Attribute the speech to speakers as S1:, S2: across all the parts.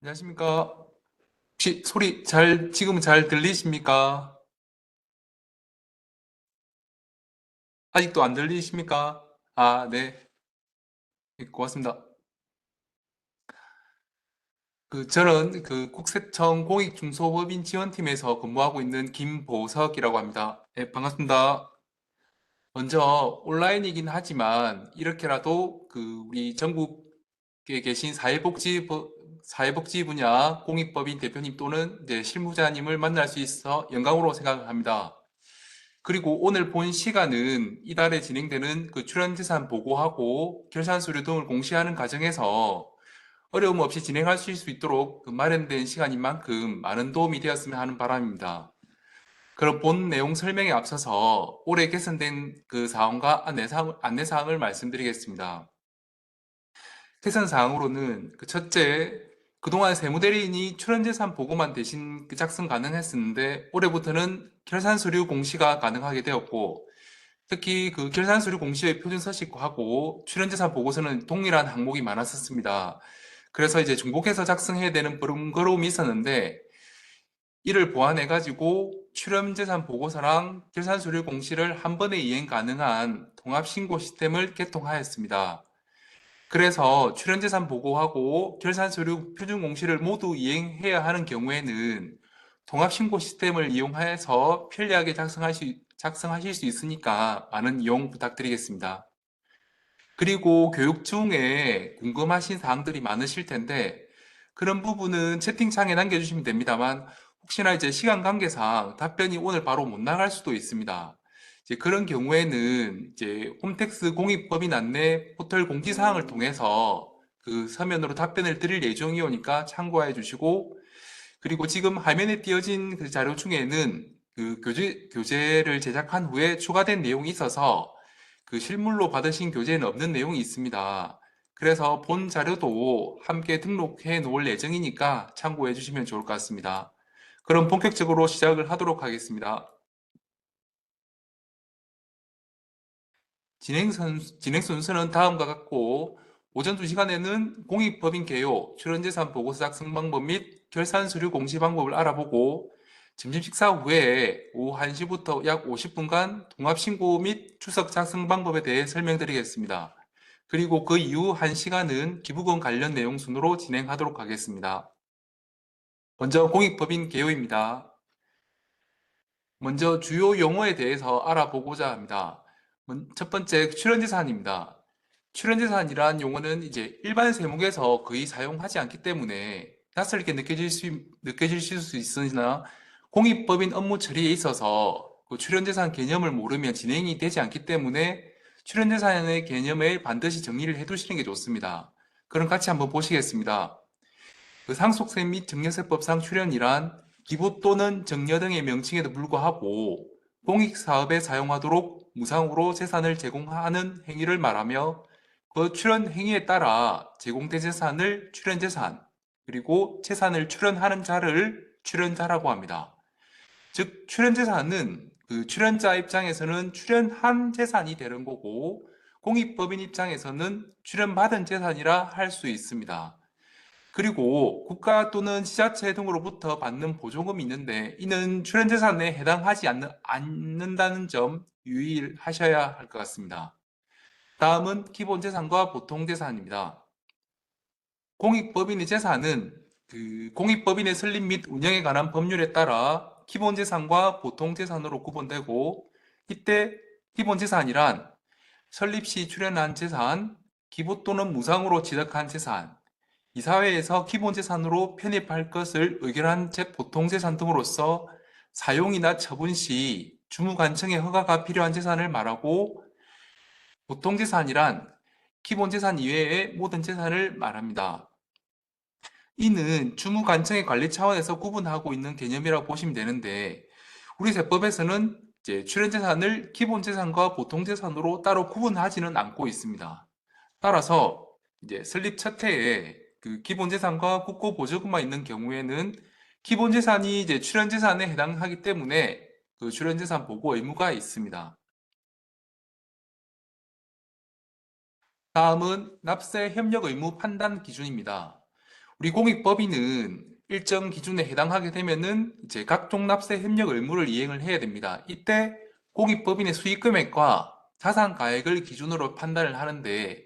S1: 안녕하십니까? 혹시 소리 지금은 잘 들리십니까? 아직도 안 들리십니까? 아, 네. 네, 고맙습니다. 저는 국세청 공익중소법인 지원팀에서 근무하고 있는 김보석이라고 합니다. 네, 반갑습니다. 먼저 온라인이긴 하지만 이렇게라도 우리 전국에 계신 사회복지 분야 공익법인 대표님 또는 이제 실무자님을 만날 수 있어 영광으로 생각합니다. 그리고 오늘 본 시간은 이달에 진행되는 출연재산 보고하고 결산 서류 등을 공시하는 과정에서 어려움 없이 진행하실 수 있도록 마련된 시간인 만큼 많은 도움이 되었으면 하는 바람입니다. 그럼 본 내용 설명에 앞서서 올해 개선된 사항과 안내사항을 말씀드리겠습니다. 개선 사항으로는 첫째, 그동안 세무대리인이 출연재산 보고만 대신 작성 가능했었는데 올해부터는 결산 서류 공시가 가능하게 되었고 특히 결산 서류 공시의 표준 서식하고 출연재산 보고서는 동일한 항목이 많았었습니다. 그래서 이제 중복해서 작성해야 되는 번거로움이 있었는데 이를 보완해가지고 출연재산 보고서랑 결산 서류 공시를 한 번에 이행 가능한 통합신고 시스템을 개통하였습니다. 그래서 출연재산 보고하고 결산서류 표준 공시를 모두 이행해야 하는 경우에는 통합신고 시스템을 이용해서 편리하게 작성하실 수 있으니까 많은 이용 부탁드리겠습니다. 그리고 교육 중에 궁금하신 사항들이 많으실 텐데 그런 부분은 채팅창에 남겨주시면 됩니다만 혹시나 이제 시간 관계상 답변이 오늘 바로 못 나갈 수도 있습니다. 이제 그런 경우에는 이제 홈택스 공익법인 안내 포털 공지사항을 통해서 서면으로 답변을 드릴 예정이오니까 참고해 주시고 그리고 지금 화면에 띄어진 자료 중에는 교재를 제작한 후에 추가된 내용이 있어서 실물로 받으신 교재에는 없는 내용이 있습니다. 그래서 본 자료도 함께 등록해 놓을 예정이니까 참고해 주시면 좋을 것 같습니다. 그럼 본격적으로 시작을 하도록 하겠습니다. 진행 순서는 다음과 같고 오전 2시간에는 공익법인 개요, 출연재산 보고서 작성 방법 및 결산 서류 공시 방법을 알아보고 점심 식사 후에 오후 1시부터 약 50분간 통합신고 및 추석 작성 방법에 대해 설명드리겠습니다. 그리고 그 이후 1시간은 기부금 관련 내용 순으로 진행하도록 하겠습니다. 먼저 공익법인 개요입니다. 먼저 주요 용어에 대해서 알아보고자 합니다. 첫 번째, 출연재산입니다. 출연재산이란 용어는 이제 일반 세무에서 거의 사용하지 않기 때문에 낯설게 느껴질 수 있으나 공익법인 업무 처리에 있어서 출연재산 개념을 모르면 진행이 되지 않기 때문에 출연재산의 개념을 반드시 정리를 해 두시는 게 좋습니다. 그럼 같이 한번 보시겠습니다. 상속세 및 증여세법상 출연이란 기부 또는 증여 등의 명칭에도 불구하고 공익사업에 사용하도록 무상으로 재산을 제공하는 행위를 말하며 그 출연 행위에 따라 제공된 재산을 출연재산, 그리고 재산을 출연하는 자를 출연자라고 합니다. 즉, 출연재산은 출연자 입장에서는 출연한 재산이 되는 거고 공익법인 입장에서는 출연받은 재산이라 할 수 있습니다. 그리고 국가 또는 지자체 등으로부터 받는 보조금이 있는데 이는 출연재산에 해당하지 않는다는 점 유의하셔야 할 것 같습니다. 다음은 기본재산과 보통재산입니다. 공익법인의 재산은 공익법인의 설립 및 운영에 관한 법률에 따라 기본재산과 보통재산으로 구분되고 이때 기본재산이란 설립 시 출연한 재산, 기부 또는 무상으로 취득한 재산, 이사회에서 기본재산으로 편입할 것을 의결한 보통재산 등으로서 사용이나 처분 시 주무관청의 허가가 필요한 재산을 말하고 보통재산이란 기본재산 이외의 모든 재산을 말합니다. 이는 주무관청의 관리 차원에서 구분하고 있는 개념이라고 보시면 되는데 우리 세법에서는 이제 출연재산을 기본재산과 보통재산으로 따로 구분하지는 않고 있습니다. 따라서 이제 설립 첫 해에 기본재산과 국고보조금만 있는 경우에는 기본재산이 이제 출연재산에 해당하기 때문에 출연재산 보고 의무가 있습니다. 다음은 납세 협력 의무 판단 기준입니다. 우리 공익법인은 일정 기준에 해당하게 되면은 이제 각종 납세 협력 의무를 이행을 해야 됩니다. 이때 공익법인의 수익 금액과 자산 가액을 기준으로 판단을 하는데,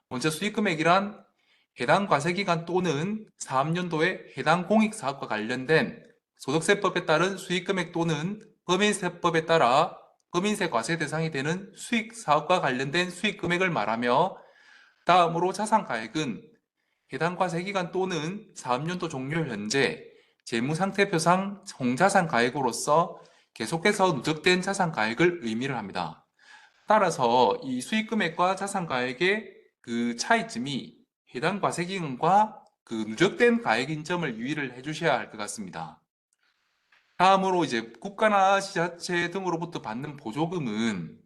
S1: 먼저 수익 금액이란 해당 과세기간 또는 사업년도에 해당 공익사업과 관련된 소득세법에 따른 수익금액 또는 법인세법에 따라 법인세 과세 대상이 되는 수익사업과 관련된 수익금액을 말하며, 다음으로 자산가액은 해당 과세기간 또는 사업년도 종료 현재 재무상태표상 총자산가액으로서 계속해서 누적된 자산가액을 의미를 합니다. 따라서 이 수익금액과 자산가액의 그 차이점이 해당 과세기간과 그 누적된 가액인 점을 유의를 해주셔야 할 것 같습니다. 다음으로 이제 국가나 지자체 등으로부터 받는 보조금은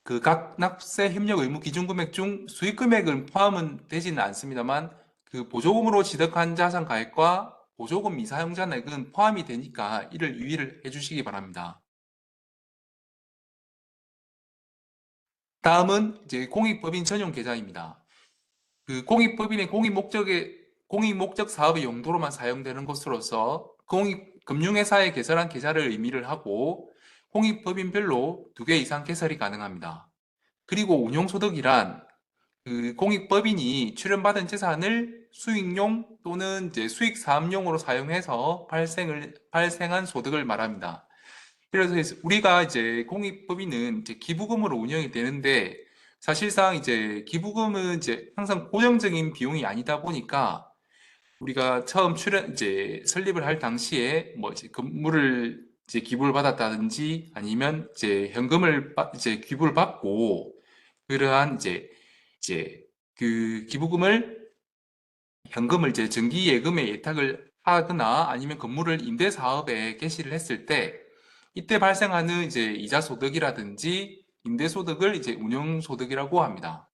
S1: 그 각 납세 협력 의무 기준 금액 중 수익 금액은 포함은 되지는 않습니다만, 그 보조금으로 취득한 자산 가액과 보조금 미사용 잔액은 포함이 되니까 이를 유의를 해주시기 바랍니다. 다음은 이제 공익법인 전용 계좌입니다. 그 공익법인의 공익 목적 사업의 용도로만 사용되는 것으로서 금융회사에 개설한 계좌를 의미를 하고, 공익법인별로 2개 이상 개설이 가능합니다. 그리고 운용소득이란 그 공익법인이 출연받은 재산을 수익용 또는 이제 수익 사업용으로 사용해서 발생한 소득을 말합니다. 그래서 우리가 이제 공익법인은 이제 기부금으로 운영이 되는데, 사실상 이제 기부금은 이제 항상 고정적인 비용이 아니다 보니까 우리가 처음 이제 설립을 할 당시에 뭐 이제 건물을 이제 기부를 받았다든지 아니면 이제 이제 기부를 받고, 그러한 이제 그 현금을 이제 정기 예금에 예탁을 하거나 아니면 건물을 임대 사업에 개시를 했을 때, 이때 발생하는 이제 이자 소득이라든지 임대 소득을 이제 운용 소득이라고 합니다.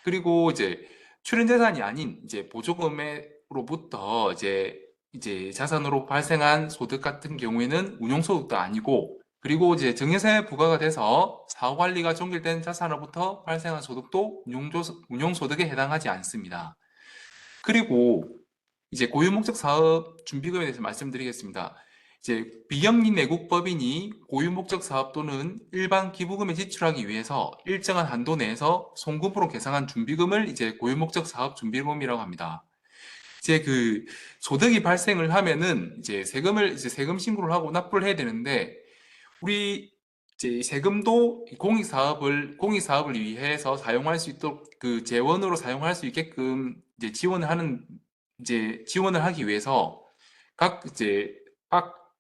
S1: 그리고 이제 출연 재산이 아닌 이제 보조금으로부터 이제 자산으로 발생한 소득 같은 경우에는 운용 소득도 아니고, 그리고 이제 증여세 부과가 돼서 사후 관리가 종결된 자산으로부터 발생한 소득도 운용 소득에 해당하지 않습니다. 그리고 이제 고유목적 사업 준비금에 대해서 말씀드리겠습니다. 이제 비영리 내국법인이 고유목적 사업 또는 일반 기부금에 지출하기 위해서 일정한 한도 내에서 송금으로 계상한 준비금을 이제 고유목적 사업 준비금이라고 합니다. 이제 그 소득이 발생을 하면은 이제 세금 신고를 하고 납부를 해야 되는데, 우리 이제 세금도 공익사업을 위해서 사용할 수 있도록 그 재원으로 사용할 수 있게끔 지원을 하기 위해서 각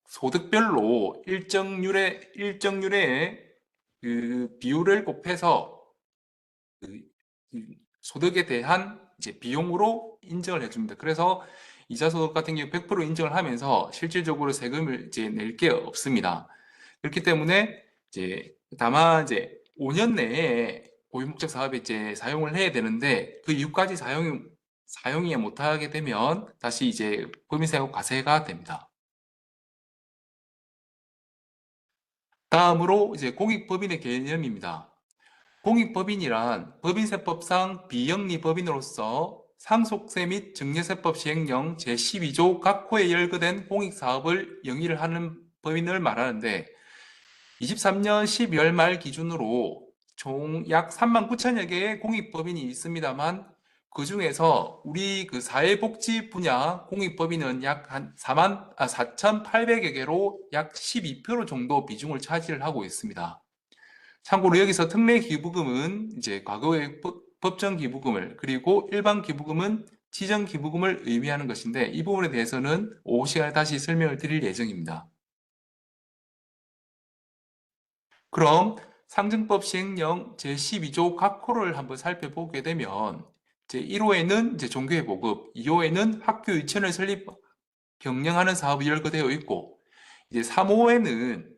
S1: 소득별로 일정 률의 그 비율을 곱해서 그 소득에 대한 이제 비용으로 인정을 해줍니다. 그래서 이자 소득 같은 경우 100% 인정을 하면서 실질적으로 세금을 이제 낼 게 없습니다. 그렇기 때문에 이제 다만 이제 5년 내에 고유목적 사업에 이제 사용을 해야 되는데, 그 이후까지 사용이 못하게 되면 다시 이제 법인세하고 과세가 됩니다. 다음으로 이제 공익법인의 개념입니다. 공익법인이란 법인세법상 비영리법인으로서 상속세 및 증여세법 시행령 제12조 각 호에 열거된 공익사업을 영위를 하는 법인을 말하는데, 23년 12월 말 기준으로 총 약 3만 9천여 개의 공익법인이 있습니다만, 그 중에서 우리 그 사회복지 분야 공익법인은 약 한 4,800여 개로 약 12% 정도 비중을 차지를 하고 있습니다. 참고로 여기서 특례 기부금은 이제 과거의 법정 기부금을, 그리고 일반 기부금은 지정 기부금을 의미하는 것인데, 이 부분에 대해서는 오후 시간에 다시 설명을 드릴 예정입니다. 그럼 상증법 시행령 제12조 각 호를 한번 살펴보게 되면, 제1호에는 이제 종교의 보급, 2호에는 학교 유치원을 설립 경영하는 사업이 열거되어 있고, 이제 3호에는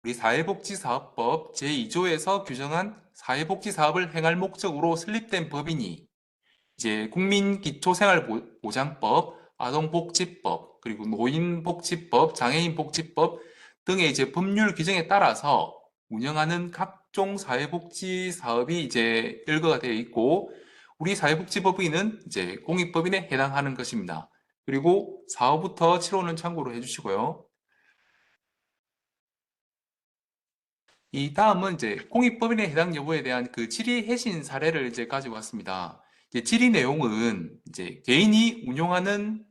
S1: 우리 사회복지사업법 제2조에서 규정한 사회복지사업을 행할 목적으로 설립된 법인이 이제 국민기초생활보장법, 아동복지법, 그리고 노인복지법, 장애인복지법 등의 이제 법률 규정에 따라서 운영하는 각종 사회복지 사업이 이제 열거가 되어 있고, 우리 사회복지법인은 이제 공익법인에 해당하는 것입니다. 그리고 4호부터 7호는 참고로 해주시고요. 이 다음은 이제 공익법인에 해당 여부에 대한 그 질의 해신 사례를 이제 가지고 왔습니다. 이제 질의 내용은 이제 개인이 운영하는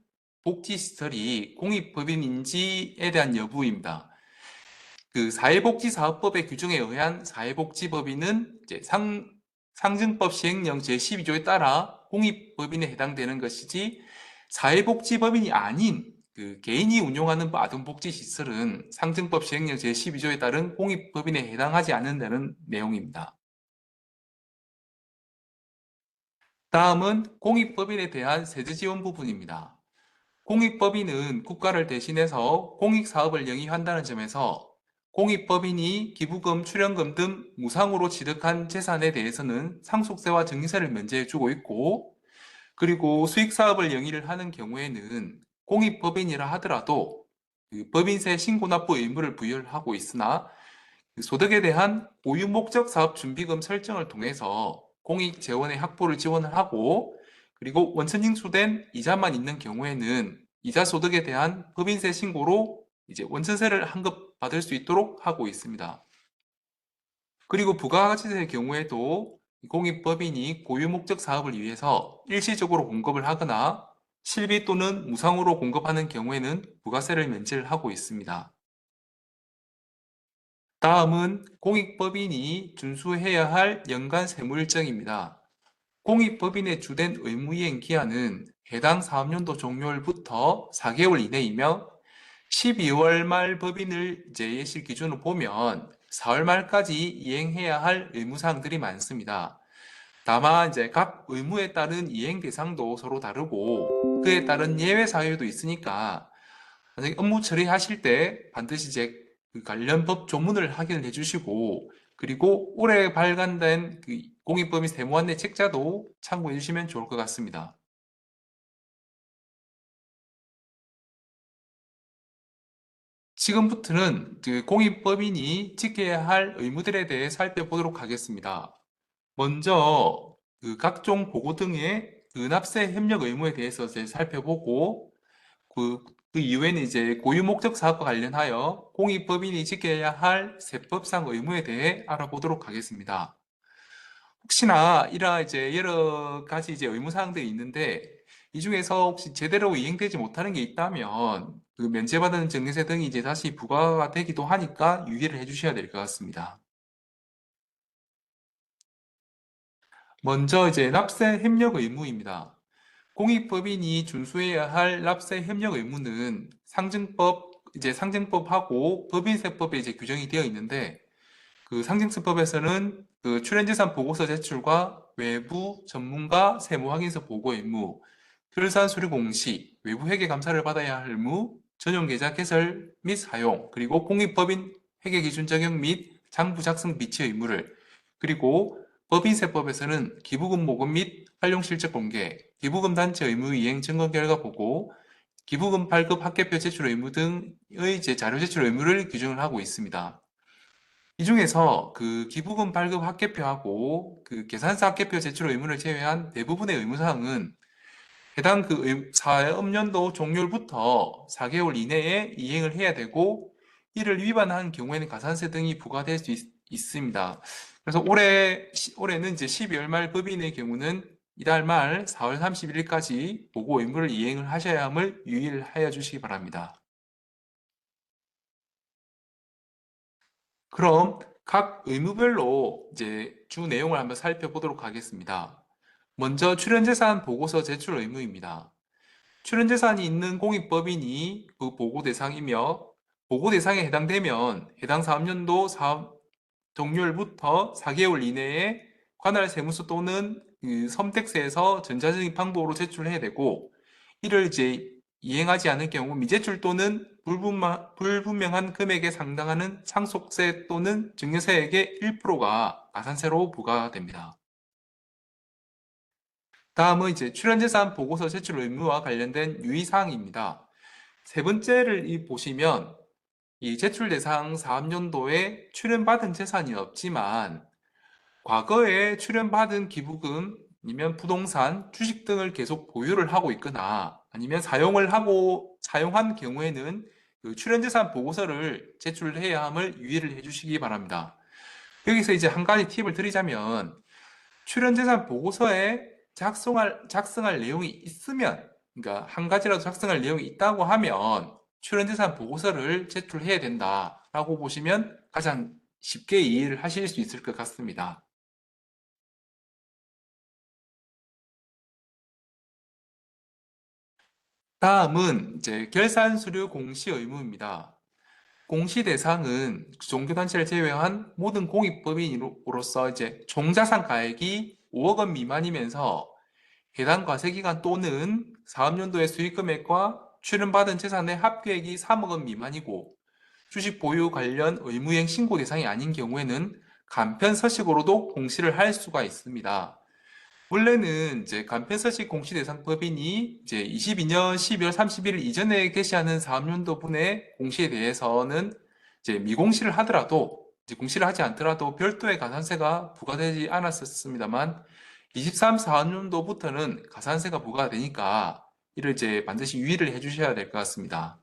S1: 복지시설이 공익법인인지에 대한 여부입니다. 그 사회복지사업법의 규정에 의한 사회복지법인은 이제 상증법 시행령 제12조에 따라 공익법인에 해당되는 것이지 사회복지법인이 아닌 그 개인이 운영하는 아동복지시설은 상증법 시행령 제12조에 따른 공익법인에 해당하지 않는다는 내용입니다. 다음은 공익법인에 대한 세제지원 부분입니다. 공익법인은 국가를 대신해서 공익사업을 영위한다는 점에서 공익법인이 기부금, 출연금 등 무상으로 취득한 재산에 대해서는 상속세와 증여세를 면제해주고 있고, 그리고 수익사업을 영위를 하는 경우에는 공익법인이라 하더라도 그 법인세 신고납부 의무를 부여하고 있으나 그 소득에 대한 고유 목적 사업 준비금 설정을 통해서 공익 재원의 확보를 지원을 하고, 그리고 원천 징수된 이자만 있는 경우에는 이자 소득에 대한 법인세 신고로 이제 원천세를 환급받을 수 있도록 하고 있습니다. 그리고 부가가치세의 경우에도 공익법인이 고유 목적 사업을 위해서 일시적으로 공급을 하거나 실비 또는 무상으로 공급하는 경우에는 부가세를 면제를 하고 있습니다. 다음은 공익법인이 준수해야 할 연간 세무일정입니다. 공익법인의 주된 의무이행 기한은 해당 사업년도 종료일부터 4개월 이내이며 12월 말 법인을 이제 예실 기준으로 보면 4월 말까지 이행해야 할 의무사항들이 많습니다. 다만 이제 각 의무에 따른 이행 대상도 서로 다르고 그에 따른 예외 사유도 있으니까 만약에 업무 처리하실 때 반드시 이제 그 관련 법 조문을 확인해 주시고, 그리고 올해 발간된 그 공익법인 세무안내 책자도 참고해 주시면 좋을 것 같습니다. 지금부터는 그 공익법인이 지켜야 할 의무들에 대해 살펴보도록 하겠습니다. 먼저 그 각종 보고 등의 그 납세 협력 의무에 대해서 이제 살펴보고, 그 이후에는 이제 고유 목적 사업과 관련하여 공익법인이 지켜야 할 세법상 의무에 대해 알아보도록 하겠습니다. 혹시나 이러한 이제 여러 가지 이제 의무 사항들이 있는데 이 중에서 혹시 제대로 이행되지 못하는 게 있다면 그 면제받은 증여세 등이 이제 다시 부과가 되기도 하니까 유의를 해주셔야 될 것 같습니다. 먼저 이제 납세 협력 의무입니다. 공익법인이 준수해야 할 납세 협력 의무는 상증법하고 법인세법에 이제 규정이 되어 있는데, 그 상증세법에서는 그 출연재산 보고서 제출과 외부 전문가 세무 확인서 보고 의무, 결산 수리 공시, 외부 회계 감사를 받아야 할 의무, 전용 계좌 개설 및 사용, 그리고 공익법인 회계 기준 적용 및 장부 작성 비치 의무를, 그리고 법인세법에서는 기부금 모금 및 활용 실적 공개, 기부금 단체 의무 이행 점검 결과 보고, 기부금 발급 합계표 제출 의무 등의 자료 제출 의무를 규정을 하고 있습니다. 이 중에서 그 기부금 발급 합계표하고 그 계산서 합계표 제출 의무를 제외한 대부분의 의무사항은 해당 그 사업연도 종료일부터 4개월 이내에 이행을 해야 되고, 이를 위반한 경우에는 가산세 등이 부과될 수 있습니다. 그래서 올해는 이제 12월 말 법인의 경우는 이달 말 4월 31일까지 보고 의무를 이행을 하셔야 함을 유의를 하여 주시기 바랍니다. 그럼 각 의무별로 이제 주 내용을 한번 살펴보도록 하겠습니다. 먼저 출연재산 보고서 제출 의무입니다. 출연재산이 있는 공익법인이 그 보고 대상이며, 보고 대상에 해당되면 해당 사업년도 사업 종료일부터 4개월 이내에 관할 세무서 또는 그 섬택세에서 전자적인 방법으로 제출해야 되고, 이를 이제 이행하지 않을 경우 미제출 또는 불분명한 금액에 상당하는 상속세 또는 증여세액의 1%가 가산세로 부과됩니다. 다음은 이제 출연재산 보고서 제출 의무와 관련된 유의사항입니다. 세 번째를 보시면 이 제출 대상 사업연도에 출연받은 재산이 없지만 과거에 출연받은 기부금 아니면 부동산, 주식 등을 계속 보유를 하고 있거나 아니면 사용한 경우에는 그 출연재산 보고서를 제출해야 함을 유의를 해주시기 바랍니다. 여기서 이제 한 가지 팁을 드리자면 출연재산 보고서에 작성할 내용이 있으면, 그러니까 한 가지라도 작성할 내용이 있다고 하면 출연재산 보고서를 제출해야 된다라고 보시면 가장 쉽게 이해를 하실 수 있을 것 같습니다. 다음은 이제 결산 수료 공시 의무입니다. 공시 대상은 종교단체를 제외한 모든 공익법인으로서 이제 총자산 가액이 5억 원 미만이면서 해당 과세기간 또는 사업연도의 수익금액과 출연받은 재산의 합계액이 3억 원 미만이고 주식 보유 관련 의무행 신고 대상이 아닌 경우에는 간편서식으로도 공시를 할 수가 있습니다. 원래는 이제 간편서식 공시 대상 법인이 이제 22년 12월 31일 이전에 개시하는 사업연도분의 공시에 대해서는 이제 미공시를 하더라도 이제 공시를 하지 않더라도 별도의 가산세가 부과되지 않았었습니다만 23 사업연도부터는 가산세가 부과되니까 이를 이제 반드시 유의를 해주셔야 될 것 같습니다.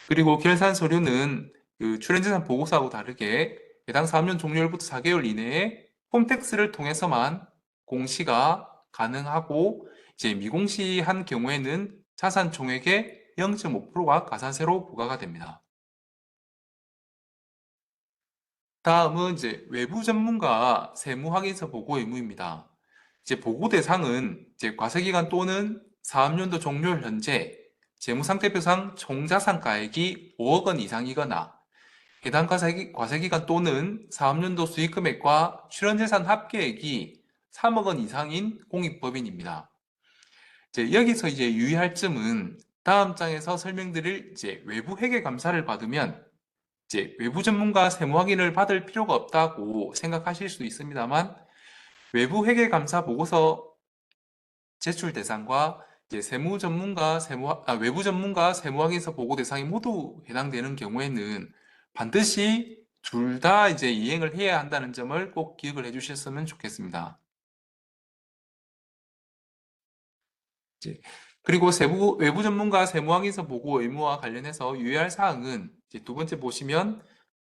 S1: 그리고 결산 서류는 그 출연재산 보고서하고 다르게 해당 사업년 종료일부터 4개월 이내에 홈택스를 통해서만 공시가 가능하고 이제 미공시한 경우에는 자산 총액의 0.5%가 가산세로 부과가 됩니다. 다음은 이제 외부 전문가 세무 확인서 보고 의무입니다. 이제 보고 대상은 이제 과세기간 또는 사업연도 종료일 현재 재무상태표상 총자산가액이 5억 원 이상이거나 해당 과세기간 또는 사업연도 수익금액과 출연재산 합계액이 3억 원 이상인 공익법인입니다. 여기서 이제 유의할 점은 다음 장에서 설명드릴 이제 외부 회계 감사를 받으면 이제 외부 전문가 세무 확인을 받을 필요가 없다고 생각하실 수 있습니다만 외부 회계 감사 보고서 제출 대상과 이제 외부 전문가 세무 확인서 보고 대상이 모두 해당되는 경우에는 반드시 둘 다 이제 이행을 해야 한다는 점을 꼭 기억을 해주셨으면 좋겠습니다. 이제 그리고 외부 전문가 세무 확인서 보고 의무와 관련해서 유의할 사항은 이제 두 번째 보시면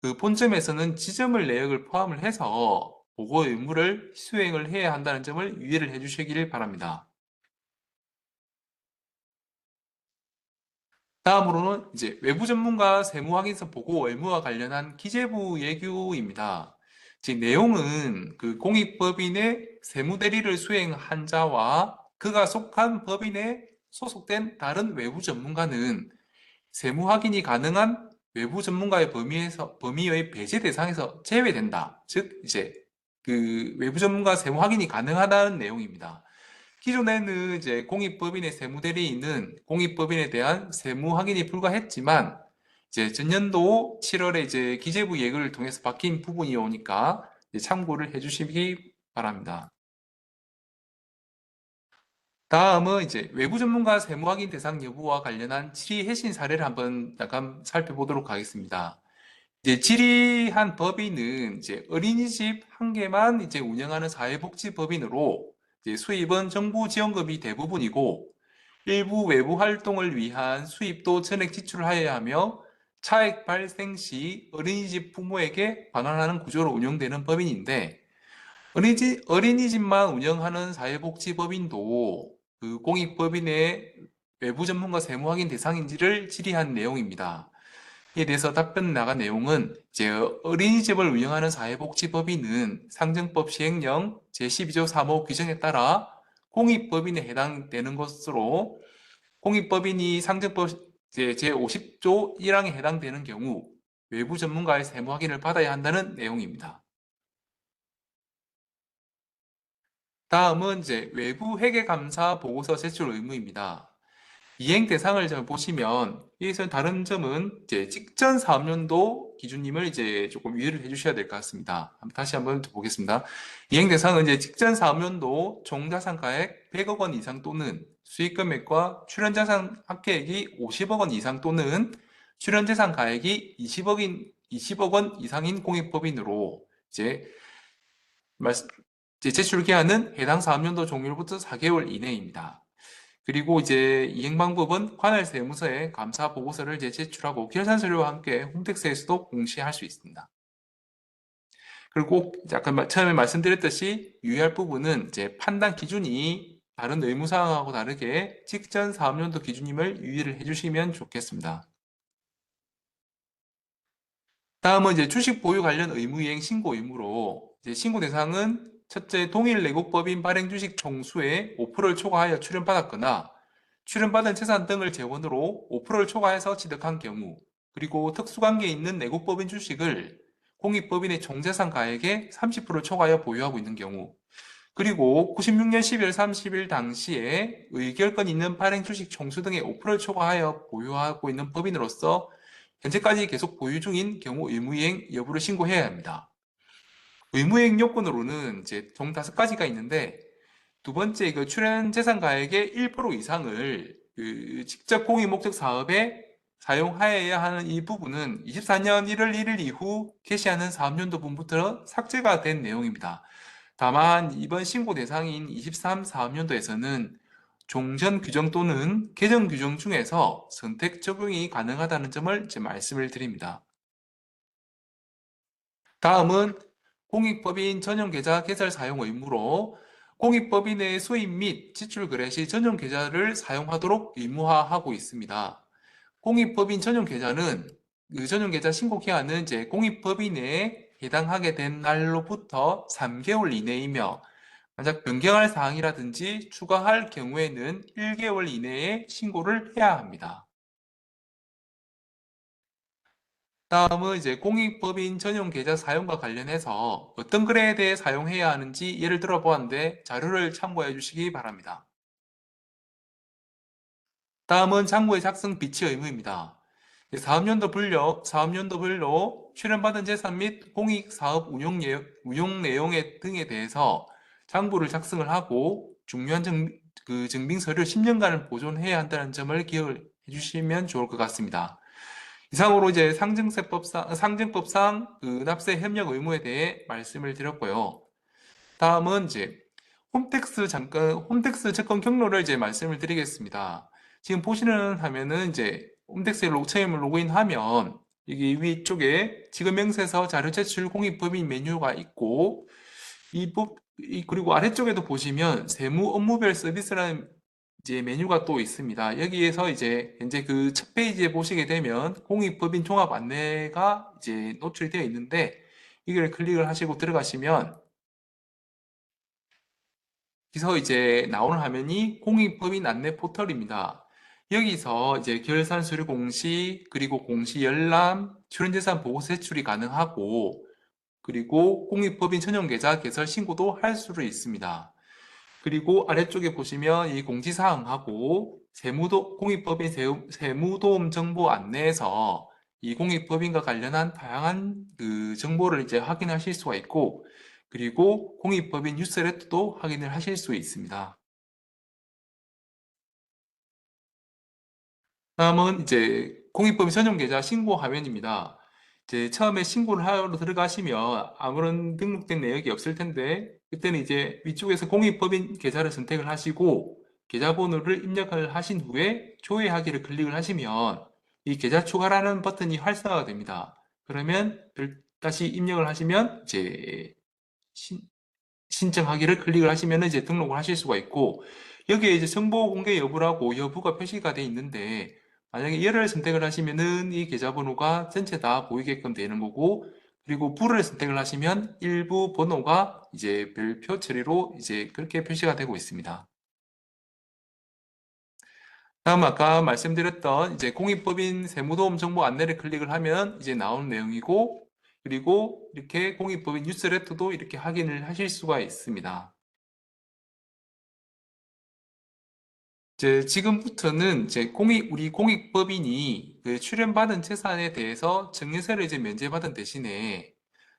S1: 그 본점에서는 지정을 내역을 포함을 해서 보고 의무를 수행을 해야 한다는 점을 유의를 해주시길 바랍니다. 다음으로는 이제 외부 전문가 세무 확인서 보고 의무와 관련한 기재부 예규입니다. 즉 내용은 그 공익법인의 세무대리를 수행한 자와 그가 속한 법인에 소속된 다른 외부 전문가는 세무 확인이 가능한 외부 전문가의 범위의 배제 대상에서 제외된다. 즉 이제 그 외부 전문가 세무 확인이 가능하다는 내용입니다. 기존에는 이제 공익법인의 세무대리인은 공익법인에 대한 세무 확인이 불가했지만 이제 전년도 7월에 이제 기재부 예고를 통해서 바뀐 부분이 오니까 참고를 해주시기 바랍니다. 다음은 이제 외부 전문가 세무 확인 대상 여부와 관련한 질의 해신 사례를 한번 잠깐 살펴보도록 하겠습니다. 이제 질의한 법인은 이제 어린이집 한 개만 이제 운영하는 사회복지법인으로 이제 수입은 정부 지원금이 대부분이고 일부 외부 활동을 위한 수입도 전액 지출하여야 하며 차액 발생 시 어린이집 부모에게 반환하는 구조로 운영되는 법인인데 어린이집만 운영하는 사회복지법인도 그 공익법인의 외부 전문가 세무 확인 대상인지를 질의한 내용입니다. 이에 대해서 답변 나간 내용은 이제 어린이집을 운영하는 사회복지법인은 상정법 시행령 제12조 3호 규정에 따라 공익법인에 해당되는 것으로 공익법인이 상정법 제50조 1항에 해당되는 경우 외부 전문가의 세무 확인을 받아야 한다는 내용입니다. 다음은 이제 외부 회계감사 보고서 제출 의무입니다. 이행 대상을 좀 보시면 여기서 다른 점은 이제 직전 사업연도 기준임을 이제 조금 유의를 해주셔야 될 것 같습니다. 다시 한번 보겠습니다. 이행 대상은 이제 직전 사업연도 총자산가액 100억 원 이상 또는 수익금액과 출연자산 합계액이 50억 원 이상 또는 출연재산 가액이 20억 원 이상인 공익법인으로 이제 이제 제출 기한은 해당 사업연도 종료로부터 4개월 이내입니다. 그리고 이제 이행 방법은 관할 세무서에 감사 보고서를 이제 제출하고 결산 서류와 함께 홈택스에서도 공시할 수 있습니다. 그리고 꼭 아까 처음에 말씀드렸듯이 유의할 부분은 이제 판단 기준이 다른 의무사항하고 다르게 직전 사업연도 기준임을 유의를 해주시면 좋겠습니다. 다음은 이제 주식 보유 관련 의무이행 신고 의무로 이제 신고 대상은 첫째 동일 내국법인 발행 주식 총수의 5%를 초과하여 출연받았거나 출연받은 재산 등을 재원으로 5%를 초과해서 취득한 경우, 그리고 특수관계에 있는 내국법인 주식을 공익법인의 총재산 가액의 30%를 초과하여 보유하고 있는 경우, 그리고 96년 12월 30일 당시에 의결권 있는 발행 주식 총수 등의 5%를 초과하여 보유하고 있는 법인으로서 현재까지 계속 보유 중인 경우 의무이행 여부를 신고해야 합니다. 의무이행 요건으로는 이제 총 5가지가 있는데, 두 번째 그 출연 재산 가액의 1% 이상을 그 직접 공익 목적 사업에 사용하여야 하는 이 부분은 24년 1월 1일 이후 개시하는 사업연도분부터 삭제가 된 내용입니다. 다만 이번 신고 대상인 23 사업연도에서는 종전 규정 또는 개정 규정 중에서 선택 적용이 가능하다는 점을 이제 말씀을 드립니다. 다음은 공익법인 전용계좌 개설 사용 의무로 공익법인의 수입 및 지출 거래 시 전용계좌를 사용하도록 의무화하고 있습니다. 공익법인 전용계좌는 그 전용계좌 신고 기한은 이제 공익법인에 해당하게 된 날로부터 3개월 이내이며, 만약 변경할 사항이라든지 추가할 경우에는 1개월 이내에 신고를 해야 합니다. 다음은 이제 공익법인 전용 계좌 사용과 관련해서 어떤 거래에 대해 사용해야 하는지 예를 들어 보았는데 자료를 참고해 주시기 바랍니다. 다음은 장부의 작성 비치 의무입니다. 사업연도별로 출연받은 재산 및 공익사업 운용 내용 등에 대해서 장부를 작성을 하고 중요한 증빙 서류 10년간을 보존해야 한다는 점을 기억을 해주시면 좋을 것 같습니다. 이상으로 이제 상증법상 그 납세 협력 의무에 대해 말씀을 드렸고요. 다음은 이제 홈택스 접근 경로를 이제 말씀을 드리겠습니다. 지금 보시는 화면은 이제 홈택스에 처음 로그인하면 여기 위쪽에 지급 명세서 자료 제출 공익법인 메뉴가 있고, 그리고 아래쪽에도 보시면 세무 업무별 서비스라는 이제 메뉴가 또 있습니다. 여기에서 이제 현재 그 첫 페이지에 보시게 되면 공익법인 종합 안내가 이제 노출이 되어 있는데, 이걸 클릭을 하시고 들어가시면 여기서 이제 나오는 화면이 공익법인 안내 포털입니다. 여기서 이제 결산 서류 공시, 그리고 공시 열람, 출연재산 보고서 제출이 가능하고, 그리고 공익법인 전용계좌 개설 신고도 할 수도 있습니다. 그리고 아래쪽에 보시면 이 공지사항하고 공익법인 세무도움 정보 안내에서 이 공익법인과 관련한 다양한 그 정보를 이제 확인하실 수가 있고, 그리고 공익법인 뉴스레터도 확인을 하실 수 있습니다. 다음은 이제 공익법인 전용계좌 신고 화면입니다. 이제 처음에 신고를 하러 들어가시면 아무런 등록된 내역이 없을 텐데, 그때는 이제 위쪽에서 공익법인 계좌를 선택을 하시고 계좌번호를 입력을 하신 후에 조회하기를 클릭을 하시면 이 계좌 추가라는 버튼이 활성화가 됩니다. 그러면 다시 입력을 하시면 이제 신청하기를 클릭을 하시면 이제 등록을 하실 수가 있고, 여기에 이제 정보 공개 여부라고 여부가 표시가 되어 있는데, 만약에 열을 선택을 하시면은 이 계좌번호가 전체 다 보이게끔 되는 거고, 그리고 불을 선택을 하시면 일부 번호가 이제 별표 처리로 이제 그렇게 표시가 되고 있습니다. 다음 아까 말씀드렸던 이제 공익법인 세무도움 정보 안내를 클릭을 하면 이제 나오는 내용이고, 그리고 이렇게 공익법인 뉴스레터도 이렇게 확인을 하실 수가 있습니다. 이제 지금부터는 이제 우리 공익법인이 그 출연받은 재산에 대해서 증여세를 이제 면제받은 대신에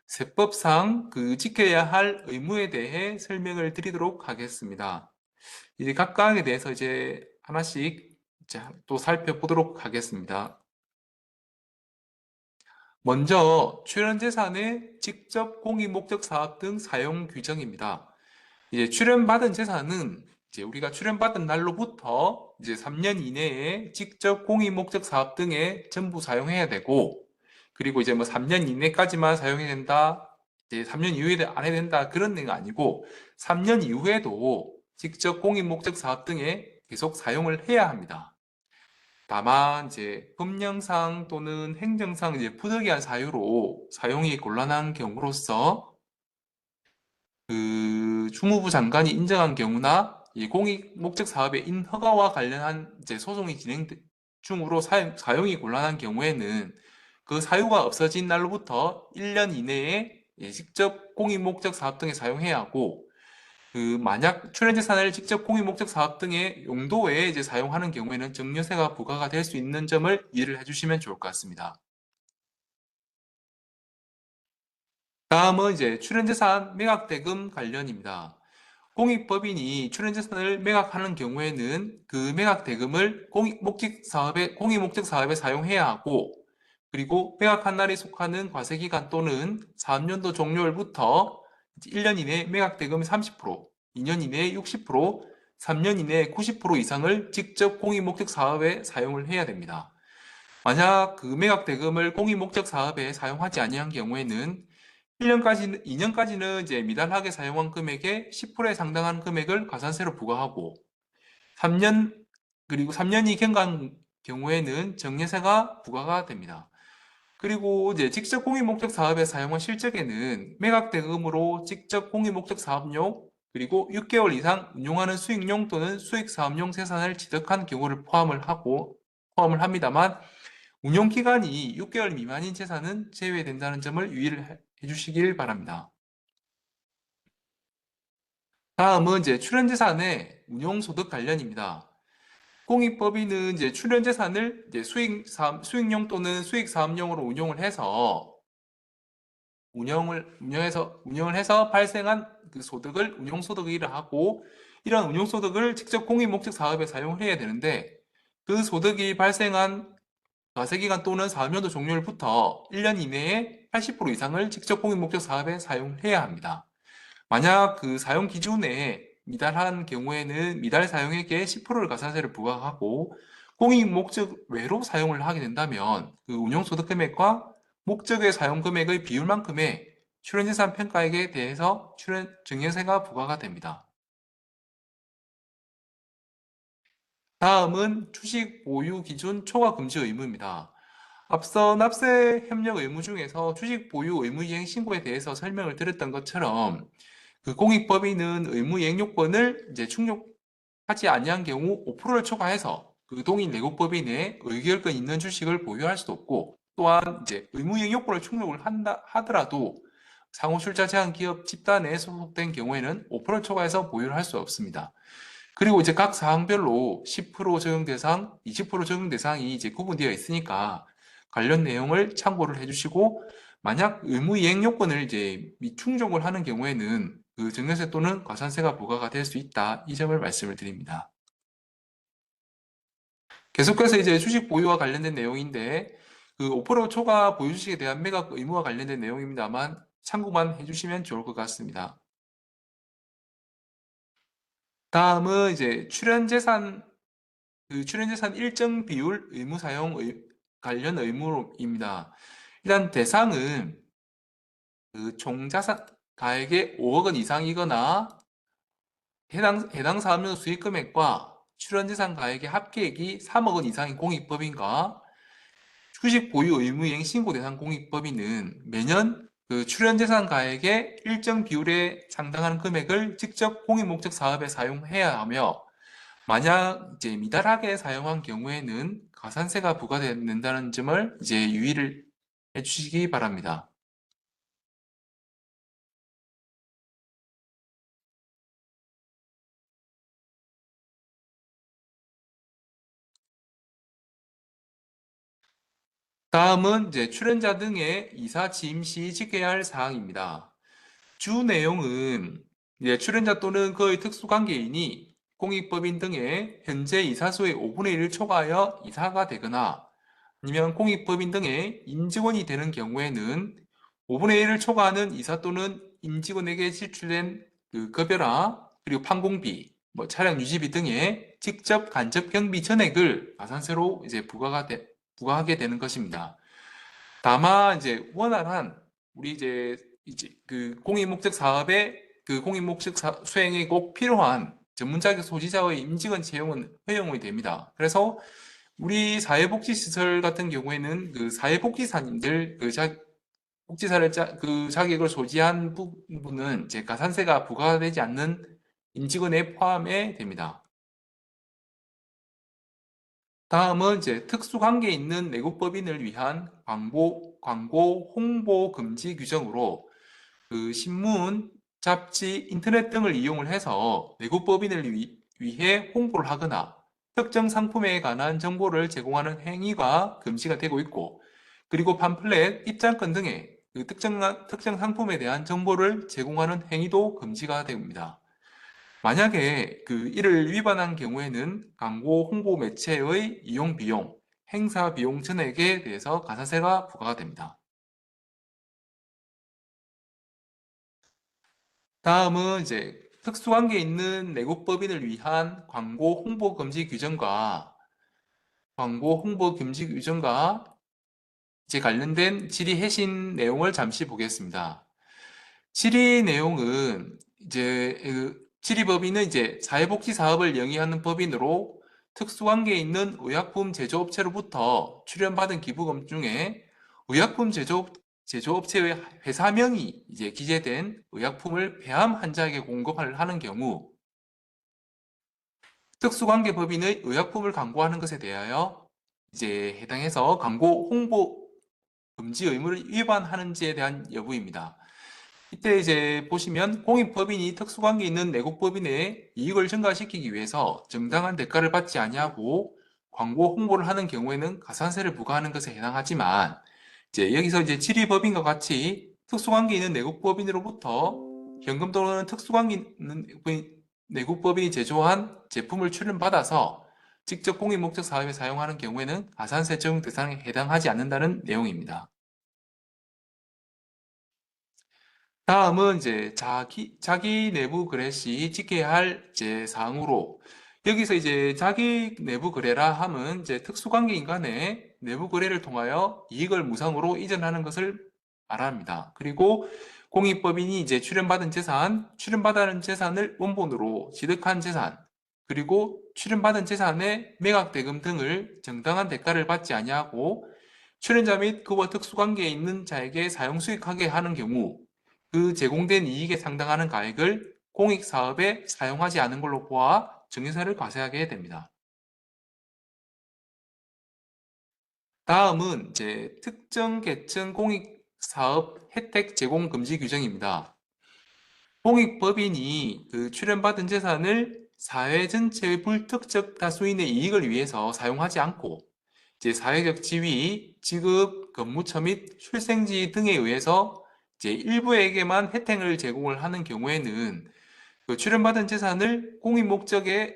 S1: 세법상 그 지켜야 할 의무에 대해 설명을 드리도록 하겠습니다. 이제 각각에 대해서 이제 하나씩 이제 또 살펴보도록 하겠습니다. 먼저 출연재산의 직접 공익목적 사업 등 사용 규정입니다. 이제 출연받은 재산은 이제 우리가 출연받은 날로부터 이제 3년 이내에 직접 공익 목적 사업 등에 전부 사용해야 되고, 그리고 이제 뭐 3년 이내까지만 사용해야 된다, 이제 3년 이후에 안 해야 된다 그런 게 아니고 3년 이후에도 직접 공익 목적 사업 등에 계속 사용을 해야 합니다. 다만 이제 법령상 또는 행정상 이제 부득이한 사유로 사용이 곤란한 경우로서 그 주무부 장관이 인정한 경우나 이 공익 목적 사업의 인허가와 관련한 이제 소송이 진행 중으로 사용이 곤란한 경우에는 그 사유가 없어진 날로부터 1년 이내에 직접 공익 목적 사업 등에 사용해야 하고, 그 만약 출연재산을 직접 공익 목적 사업 등의 용도에 이제 사용하는 경우에는 증여세가 부과가 될 수 있는 점을 이해를 해주시면 좋을 것 같습니다. 다음은 이제 출연재산 매각대금 관련입니다. 공익법인이 출연재산을 매각하는 경우에는 그 매각대금을 공익목적 사업에 사용해야 하고, 그리고 매각한 날에 속하는 과세기간 또는 사업년도 종료일부터 1년 이내에 매각대금의 30%, 2년 이내에 60%, 3년 이내에 90% 이상을 직접 공익목적 사업에 사용을 해야 됩니다. 만약 그 매각대금을 공익목적 사업에 사용하지 아니한 경우에는 2년까지는 이제 미달하게 사용한 금액의 10%에 상당한 금액을 가산세로 부과하고, 3년, 그리고 3년이 경과한 경우에는 정례세가 부과가 됩니다. 그리고 이제 직접 공익 목적 사업에 사용한 실적에는 매각 대금으로 직접 공익 목적 사업용, 그리고 6개월 이상 운용하는 수익용 또는 수익 사업용 재산을 취득한 경우를 포함을 합니다만, 운용 기간이 6개월 미만인 재산은 제외된다는 점을 유의를 해주시길 바랍니다. 다음은 이제 출연재산의 운용소득 관련입니다. 공익법인은 이제 출연재산을 이제 수익용 또는 수익사업용으로 운영을 해서 발생한 그 소득을 운용소득이라 하고, 이런 운용소득을 직접 공익목적 사업에 사용을 해야 되는데, 그 소득이 발생한 과세기간 또는 사업연도 종료일부터 1년 이내에 80% 이상을 직접 공익목적 사업에 사용해야 합니다. 만약 그 사용 기준에 미달한 경우에는 미달 사용액의 10%를 가산세를 부과하고, 공익 목적 외로 사용을 하게 된다면 그 운용소득 금액과 목적의 사용 금액의 비율만큼의 출연재산 평가액에 대해서 증여세가 부과가 됩니다. 다음은 주식 보유 기준 초과 금지 의무입니다. 앞서 납세 협력 의무 중에서 주식 보유 의무 이행 신고에 대해서 설명을 드렸던 것처럼, 그 공익법인은 의무 이행 요건을 이제 충족하지 아니한 경우 5%를 초과해서 그 동일 내국법인에 의결권 있는 주식을 보유할 수도 없고, 또한 이제 의무 이행 요건을 충족을 한다 하더라도 상호 출자 제한 기업 집단에 소속된 경우에는 5%를 초과해서 보유를 할 수 없습니다. 그리고 이제 각 사항별로 10% 적용 대상, 20% 적용 대상이 이제 구분되어 있으니까 관련 내용을 참고를 해주시고, 만약 의무 이행 요건을 이제 미충족을 하는 경우에는 그 증여세 또는 과산세가 부과가 될 수 있다. 이 점을 말씀을 드립니다. 계속해서 이제 주식 보유와 관련된 내용인데, 그 5% 초과 보유 주식에 대한 매각 의무와 관련된 내용입니다만 참고만 해주시면 좋을 것 같습니다. 다음은 이제 출연재산 일정 비율 의무 사용 관련 의무입니다. 일단 대상은 그 총자산 가액의 5억 원 이상이거나 해당 사업용 수익 금액과 출연재산 가액의 합계액이 3억 원 이상인 공익법인과 주식 보유 의무 이행 신고 대상 공익법인은 매년 그 출연재산 가액의 일정 비율에 상당한 금액을 직접 공익 목적 사업에 사용해야 하며, 만약 이제 미달하게 사용한 경우에는 가산세가 부과된다는 점을 이제 유의를 해주시기 바랍니다. 다음은 이제 출연자 등의 이사 취임 시 지켜야 할 사항입니다. 주 내용은 이제 출연자 또는 그의 특수관계인이 공익법인 등의 현재 이사수의 5분의 1을 초과하여 이사가 되거나, 아니면 공익법인 등의 임직원이 되는 경우에는 5분의 1을 초과하는 이사 또는 임직원에게 지출된 그 급여나 그리고 판공비, 뭐 차량 유지비 등의 직접 간접 경비 전액을 가산세로 이제 부과하게 되는 것입니다. 다만 이제 원활한 우리 이제 그 공익 목적 사업의 그 공익 목적 수행에 꼭 필요한 전문 자격 소지자의 임직원 채용은 허용이 됩니다. 그래서 우리 사회복지시설 같은 경우에는 그 사회복지사님들 그 자격을 소지한 부분은 이제 가산세가 부과되지 않는 임직원에 포함이 됩니다. 다음은 이제 특수관계에 있는 내국법인을 위한 광고 홍보 금지 규정으로 그 신문, 잡지, 인터넷 등을 이용을 해서 내국법인을 위해 홍보를 하거나 특정 상품에 관한 정보를 제공하는 행위가 금지가 되고 있고, 그리고 팜플렛, 입장권 등의 그 특정 상품에 대한 정보를 제공하는 행위도 금지가 됩니다. 만약에 그 이를 위반한 경우에는 광고 홍보 매체의 이용 비용, 행사 비용 전액에 대해서 가산세가 부과가 됩니다. 다음은 이제 특수관계에 있는 내국법인을 위한 광고 홍보 금지 규정과 이제 관련된 질의 해신 내용을 잠시 보겠습니다. 질의 내용은 이제 질의법인은 이제 사회복지 사업을 영위하는 법인으로 특수관계에 있는 의약품 제조업체로부터 출연받은 기부금 중에 의약품 제조업체의 회사명이 이제 기재된 의약품을 폐암 환자에게 공급을 하는 경우 특수관계법인의 의약품을 광고하는 것에 대하여 이제 해당해서 광고 홍보 금지 의무를 위반하는지에 대한 여부입니다. 이때 이제 보시면 공익법인이 특수관계 있는 내국법인의 이익을 증가시키기 위해서 정당한 대가를 받지 아니하고 광고 홍보를 하는 경우에는 가산세를 부과하는 것에 해당하지만 이제 여기서 이제 질의법인과 같이 특수관계 있는 내국법인으로부터 현금 또는 특수관계 있는 내국법인이 제조한 제품을 출원받아서 직접 공익 목적 사업에 사용하는 경우에는 가산세 적용 대상에 해당하지 않는다는 내용입니다. 다음은 이제 자기 내부 거래 시 지켜야 할 이제 사항으로 여기서 이제 자기 내부 거래라 함은 이제 특수관계인 간의 내부 거래를 통하여 이익을 무상으로 이전하는 것을 말합니다. 그리고 공익법인이 이제 출연받은 재산을 원본으로 취득한 재산, 그리고 출연받은 재산의 매각대금 등을 정당한 대가를 받지 아니하고 출연자 및 그와 특수관계에 있는 자에게 사용수익하게 하는 경우 그 제공된 이익에 상당하는 가액을 공익사업에 사용하지 않은 걸로 보아 증여세를 과세하게 됩니다. 다음은 이제 특정 계층 공익사업 혜택 제공 금지 규정입니다. 공익법인이 그 출연받은 재산을 사회 전체의 불특정 다수인의 이익을 위해서 사용하지 않고 이제 사회적 지위, 직업, 근무처 및 출생지 등에 의해서 이제 일부에게만 혜택을 제공을 하는 경우에는 그 출연받은 재산을 공익 목적에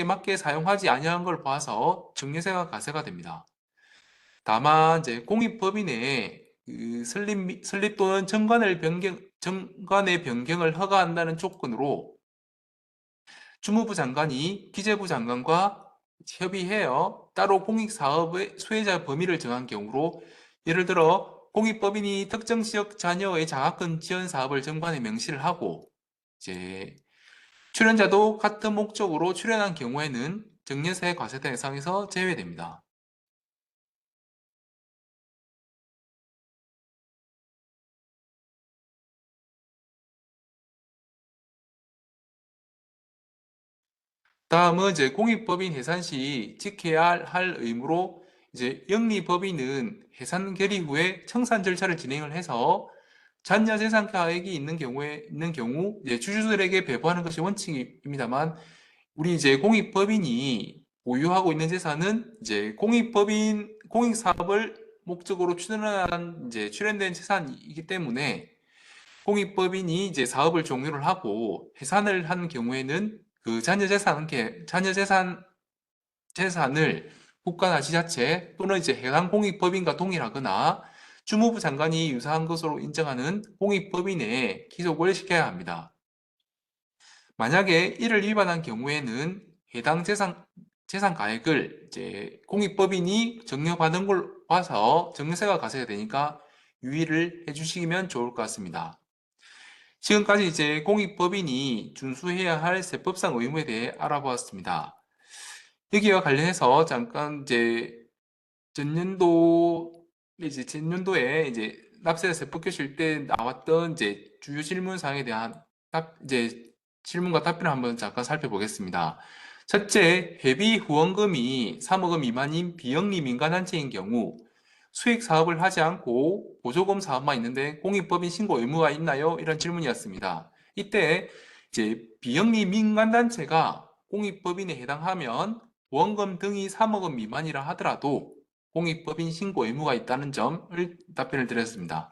S1: 맞게 사용하지 아니한 걸 봐서 증여세가 과세가 됩니다. 다만 이제 공익법인의 그 설립 또는 정관의 변경을 허가한다는 조건으로 주무부 장관이 기재부 장관과 협의하여 따로 공익사업의 수혜자 범위를 정한 경우로 예를 들어 공익법인이 특정 지역 자녀의 장학금 지원 사업을 정관에 명시를 하고 이제 출연자도 같은 목적으로 출연한 경우에는 증여세 과세 대상에서 제외됩니다. 다음은 이제 공익법인 해산 시 지켜야 할 의무로 이제 영리법인은 해산 결의 후에 청산 절차를 진행을 해서 잔여 재산 가액이 있는 경우 이제 주주들에게 배부하는 것이 원칙입니다만 우리 이제 공익법인이 보유하고 있는 재산은 이제 공익 사업을 목적으로 출연한 이제 출연된 재산이기 때문에 공익법인이 이제 사업을 종료를 하고 해산을 한 경우에는 그 재산을 국가나 지자체 또는 이제 해당 공익법인과 동일하거나 주무부 장관이 유사한 것으로 인정하는 공익법인에 귀속을 시켜야 합니다. 만약에 이를 위반한 경우에는 해당 재산 가액을 이제 공익법인이 증여받은 걸 봐서 증여세가 가세가 되니까 유의를 해주시면 좋을 것 같습니다. 지금까지 이제 공익법인이 준수해야 할 세법상 의무에 대해 알아보았습니다. 여기와 관련해서 잠깐 이제 전년도에 이제 납세자 세법교실 때 나왔던 이제 주요 질문 사항에 대한 이제 질문과 답변을 한번 잠깐 살펴보겠습니다. 첫째, 회비 후원금이 3억 원 미만인 비영리 민간단체인 경우 수익 사업을 하지 않고 보조금 사업만 있는데 공익법인 신고 의무가 있나요? 이런 질문이었습니다. 이때 이제 비영리 민간단체가 공익법인에 해당하면 원금 등이 3억 원 미만이라 하더라도 공익법인 신고 의무가 있다는 점을 답변을 드렸습니다.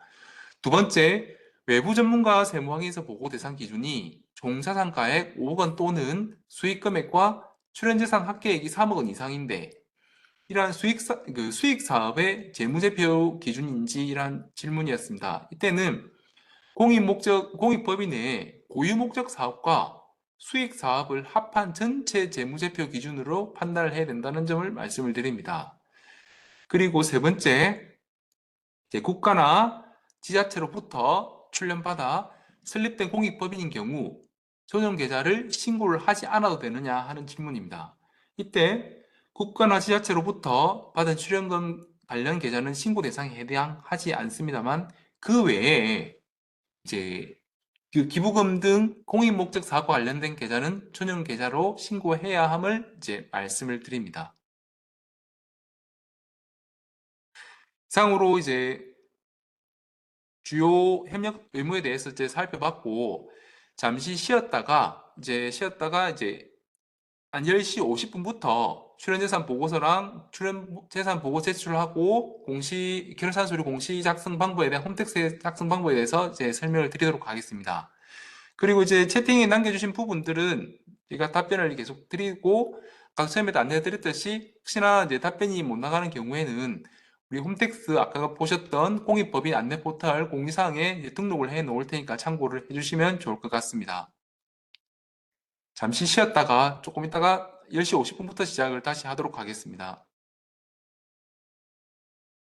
S1: 두 번째, 외부 전문가 세무항에서 보고 대상 기준이 종사상가액 5억 원 또는 수익금액과 출연재산 합계액이 3억 원 이상인데 이러한 수익 사업의 재무제표 기준인지 이러한 질문이었습니다. 이때는 공익법인의 고유목적 사업과 수익 사업을 합한 전체 재무제표 기준으로 판단을 해야 된다는 점을 말씀을 드립니다. 그리고 세 번째, 국가나 지자체로부터 출연받아 설립된 공익법인인 경우 전용 계좌를 신고를 하지 않아도 되느냐 하는 질문입니다. 이때 국가나 지자체로부터 받은 출연금 관련 계좌는 신고 대상에 해당하지 않습니다만 그 외에 이제 그 기부금 등 공익 목적 사업과 관련된 계좌는 전용 계좌로 신고해야 함을 이제 말씀을 드립니다. 이상으로 이제 주요 협력 의무에 대해서 이제 살펴봤고 잠시 쉬었다가 이제 한 10시 50분부터 출연재산 보고서랑 출연재산 보고 제출하고 결산 서류 공시 작성 방법에 대한 홈택스 작성 방법에 대해서 이제 설명을 드리도록 하겠습니다. 그리고 이제 채팅에 남겨주신 부분들은 제가 답변을 계속 드리고 아까 처음에도 안내드렸듯이 혹시나 이제 답변이 못 나가는 경우에는 우리 홈택스 아까 보셨던 공익법인 안내 포털 공지사항에 등록을 해 놓을 테니까 참고를 해주시면 좋을 것 같습니다. 잠시 쉬었다가 조금 있다가 10시 50분부터 시작을 다시 하도록 하겠습니다.